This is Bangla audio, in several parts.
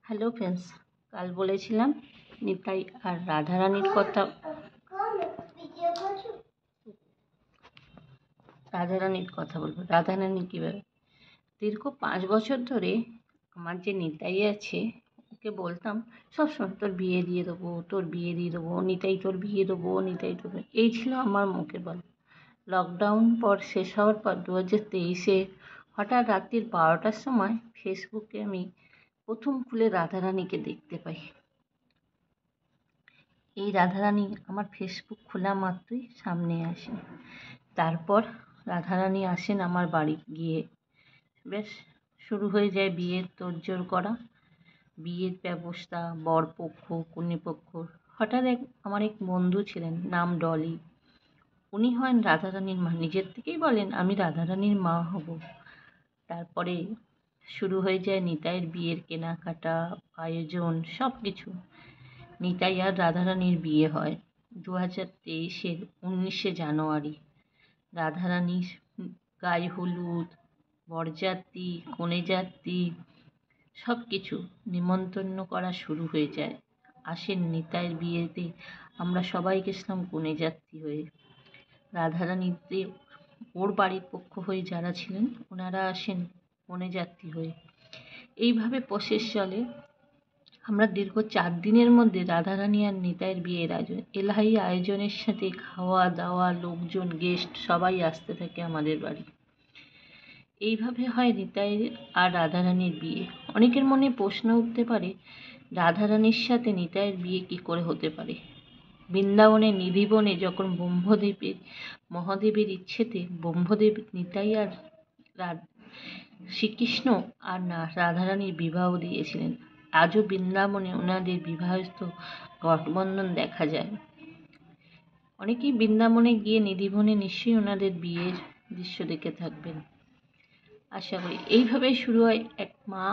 হ্যালো ফ্রেন্ডস, কাল বলেছিলাম নিতাই আর রাধারানীর কথা। বলবো। রাধারানী কীভাবে দীর্ঘ 5 বছর ধরে আমার যে নিতাই আছে, ওকে বলতাম সবসময় তোর বিয়ে দিয়ে দেবো, তোর বিয়ে দিয়ে দেবো, নিতাই তোর বিয়ে দেবো, নিতাই তোর এই ছিল আমার মুখের বল। লকডাউন পর শেষ হওয়ার পর 2023-এ হঠাৎ রাত্রির 12টার সময় ফেসবুকে আমি প্রথম খুলে রাধারানীকে দেখতে পাই। এই রাধারানী আমার ফেসবুক খোলা মাত্রই সামনে আসে। তারপর রাধারানী আসেন আমার বাড়ি গিয়ে। বেশ শুরু হয়ে যায় বিয়ের তোড়জোড় করা, বিয়ের ব্যবস্থা, বরপক্ষ কনেপক্ষ। হঠাৎ আমার এক বন্ধু ছিলেন, নাম ডলি। উনি হন রাধারানীর মা, নিজের থেকেই বলেন আমি রাধারানীর মা হব। তারপরে শুরু হয়ে যায় নিতাইয়ের বিয়ের কেনাকাটা, আয়োজন, সব কিছু। নিতাই আর রাধারানীর বিয়ে হয় 2023-এর 19শে জানুয়ারি। রাধারানীর গায়ে হলুদ, বরযাত্রী, কনেযাত্রী সব কিছু নিমন্ত্রণ করা শুরু হয়ে যায়। আসেন নিতাইয়ের বিয়েতে আমরা সবাই গেছিলাম কনেযাত্রী হয়ে। রাধারানীতে ওর বাড়ির পক্ষ হয়ে যারা ছিলেন ওনারা আসেন কনেযাত্রী হয়ে। এইভাবে প্রসেস চলে। আমরা দীর্ঘ 4 দিনের মধ্যে রাধারানী আর নিতাইয়ের বিয়ের আয়োজন, এলাহি আয়োজনের সাথে খাওয়া দাওয়া, লোকজন, গেস্ট সবাই আসতে থাকে আমাদের বাড়ি। এইভাবে হয় নিতাইয়ের আর রাধারানীর বিয়ে। অনেকের মনে প্রশ্ন উঠতে পারে, রাধারানীর সাথে নিতাইয়ের বিয়ে কি করে হতে পারে? বৃন্দাবনে নিধিবনে যখন মহাদেবের ইচ্ছেতে ব্রহ্মদেব নিতাই আর শ্রীকৃষ্ণ আর রাধারানীর বিবাহ দিয়েছিলেন। আজও বৃন্দাবনে ওনাদের বিবাহস্থ গঠবন্ধন দেখা যায়। অনেকেই বৃন্দাবনে গিয়ে নিধিবনে নিশ্চয়ই ওনাদের বিয়ের দৃশ্য দেখে থাকবেন, আশা করি। এইভাবেই শুরু হয় এক মা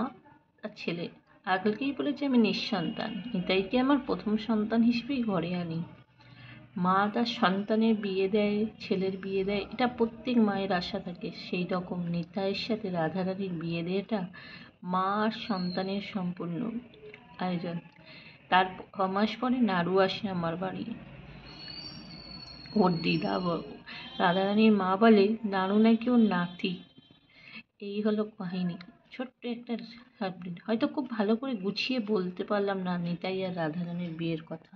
আর ছেলে। আগেই বলেছি আমি নিঃসন্তান, নিতাইকে আমার প্রথম সন্তান হিসেবেই ঘরে আনি। মা তার সন্তানের বিয়ে দেয়, ছেলের বিয়ে দেয়, এটা প্রত্যেক মায়ের আশা থাকে। সেই রকম নিতাইয়ের সাথে রাধারানীর বিয়ে দেওয়াটা মা আর সন্তানের সম্পূর্ণ আয়োজন। তার 6 মাস পরে নাড়ু আসে আমার বাড়ি। ওর দিদা রাধারানীর মা বলে নাড়ু নাকি ওর নাতি। এই হলো কাহিনী। ছোট্ট একটা হয়তো খুব ভালো করে গুছিয়ে বলতে পারলাম না নিতাই আর রাধারানীর বিয়ের কথা।